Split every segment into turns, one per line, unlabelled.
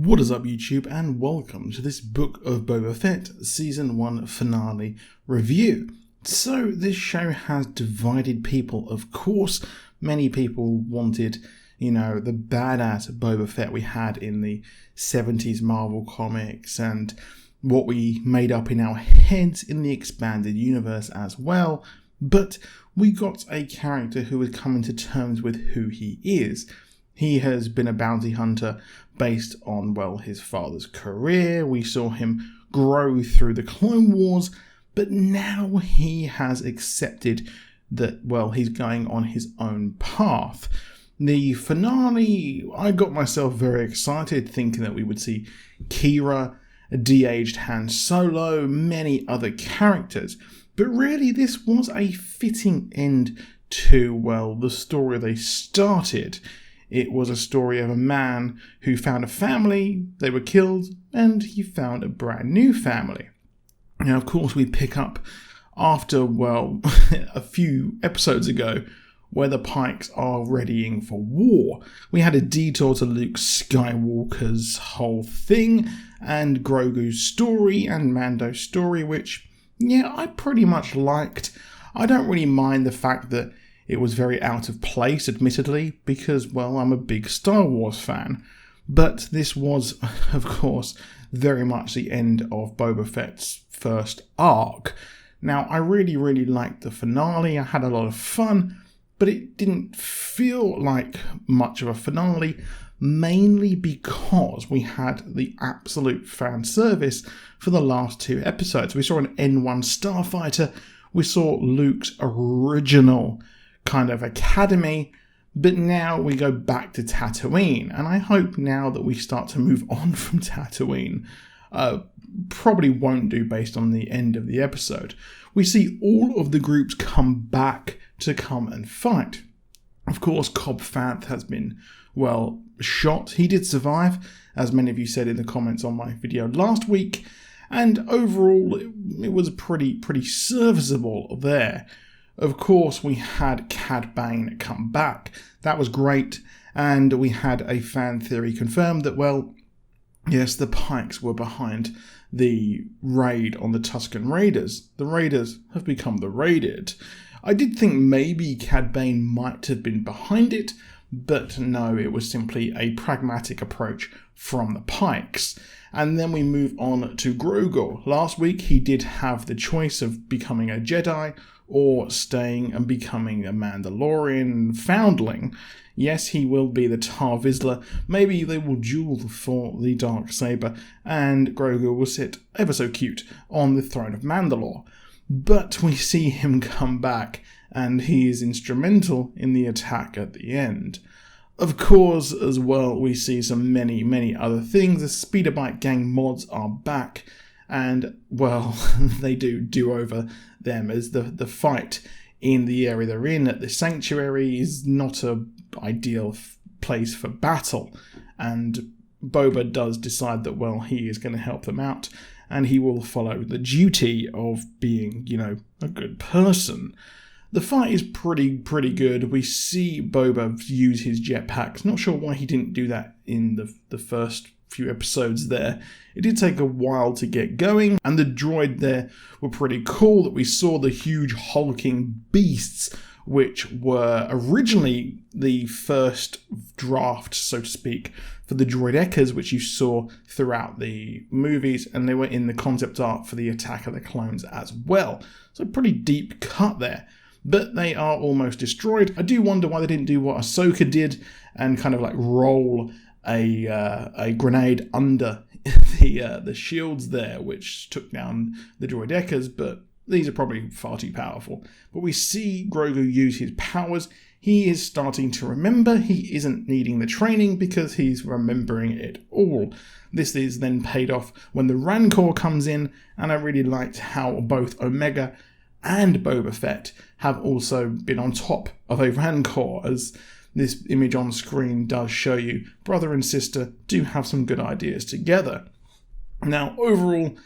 What is up, YouTube, and welcome to this Book of Boba Fett Season 1 finale review. So, this show has divided people, of course. Many people wanted, the badass Boba Fett we had in the 70s Marvel comics and what we made up in our heads in the expanded universe as well. But we got a character who is coming to terms with who he is. He has been a bounty hunter based on, his father's career. We saw him grow through the Clone Wars, but now he has accepted that, he's going on his own path. The finale, I got myself very excited thinking that we would see Kira, a de-aged Han Solo, many other characters. But really, this was a fitting end to, the story they started. It was a story of a man who found a family, they were killed, and he found a brand new family. Now, of course, we pick up after, a few episodes ago, where the Pikes are readying for war. We had a detour to Luke Skywalker's whole thing, and Grogu's story, and Mando's story, which, I pretty much liked. I don't really mind the fact that it was very out of place, admittedly, because, I'm a big Star Wars fan. But this was, of course, very much the end of Boba Fett's first arc. Now, I really, really liked the finale. I had a lot of fun, but it didn't feel like much of a finale, mainly because we had the absolute fan service for the last two episodes. We saw an N1 starfighter, we saw Luke's original kind of academy, but now we go back to Tatooine, and I hope now that we start to move on from Tatooine, probably won't do based on the end of the episode. We see all of the groups come back to come and fight. Of course, Cobb Vanth has been, shot. He did survive, as many of you said in the comments on my video last week, and overall it was pretty serviceable there. Of course, we had Cad Bane come back. That was great. And we had a fan theory confirmed that, yes, the Pikes were behind the raid on the Tusken Raiders. The Raiders have become the Raided. I did think maybe Cad Bane might have been behind it, but no, it was simply a pragmatic approach from the Pikes. And then we move on to Grogu. Last week, he did have the choice of becoming a Jedi or staying and becoming a Mandalorian foundling. Yes, he will be the Tar Vizsla. Maybe they will duel for the Darksaber, and Grogu will sit ever so cute on the throne of Mandalore. But we see him come back, and he is instrumental in the attack at the end. Of course, as well, we see some many other things. The Speeder Bike Gang mods are back, and, they do over them, as the fight in the area they're in at the Sanctuary is not an ideal place for battle. And Boba does decide that, he is going to help them out, and he will follow the duty of being, a good person. The fight is pretty good. We see Boba use his jetpacks. Not sure why he didn't do that in the first few episodes there. It did take a while to get going, and the droid there were pretty cool. That we saw the huge hulking beasts, which were originally the first draft, so to speak, for the droidekas, which you saw throughout the movies, and they were in the concept art for the Attack of the Clones as well. So pretty deep cut there. But they are almost destroyed. I do wonder why they didn't do what Ahsoka did and kind of roll a grenade under the shields there, which took down the droidekas, but these are probably far too powerful. But we see Grogu use his powers. He is starting to remember. He isn't needing the training because he's remembering it all. This is then paid off when the Rancor comes in, and I really liked how both Omega and Boba Fett have also been on top of a Rancor, as this image on screen does show you brother and sister do have some good ideas together. Now, overall,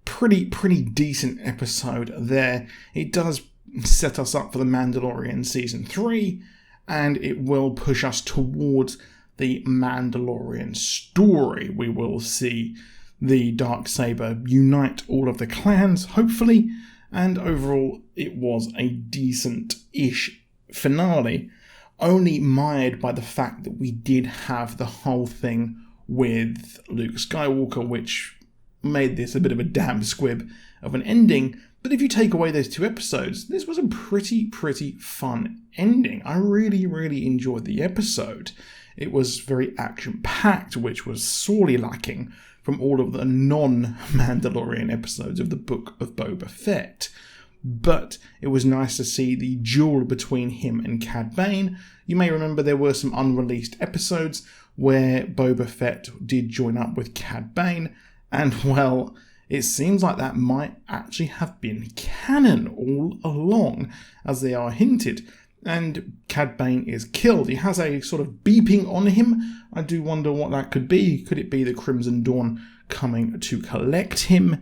pretty decent episode there. It does set us up for The Mandalorian Season 3, and it will push us towards the Mandalorian story. We will see the Darksaber unite all of the clans, hopefully, and overall it was a decent-ish finale, only mired by the fact that we did have the whole thing with Luke Skywalker, which made this a bit of a damn squib of an ending. But if you take away those 2 episodes, this was a pretty fun ending. I really enjoyed the episode. It was very action-packed, which was sorely lacking from all of the non-Mandalorian episodes of the Book of Boba Fett. But it was nice to see the duel between him and Cad Bane. You may remember there were some unreleased episodes where Boba Fett did join up with Cad Bane, and well, it seems like that might actually have been canon all along, as they are hinted. And Cad Bane is killed. He has a sort of beeping on him. I do wonder what that could be. Could it be the Crimson Dawn coming to collect him?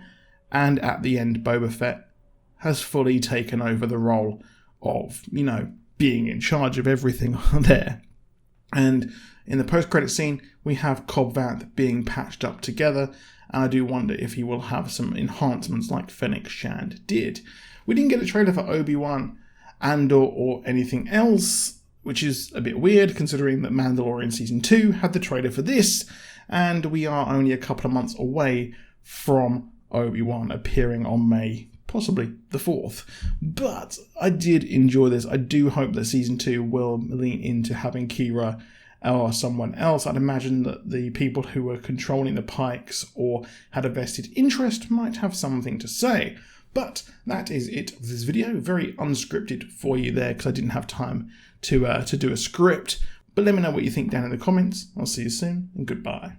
And at the end, Boba Fett has fully taken over the role of, being in charge of everything there. And in the post-credit scene, we have Cobb Vanth being patched up together, and I do wonder if he will have some enhancements like Fennec Shand did. We didn't get a trailer for Obi-Wan, Andor, or anything else, which is a bit weird considering that Mandalorian Season 2 had the trailer for this, and we are only a couple of months away from Obi-Wan appearing on May possibly the 4th. But I did enjoy this. I do hope that Season 2 will lean into having Kira or someone else. I'd imagine that the people who were controlling the Pikes or had a vested interest might have something to say. But that is it for this video. Very unscripted for you there because I didn't have time to do a script. But let me know what you think down in the comments. I'll see you soon and goodbye.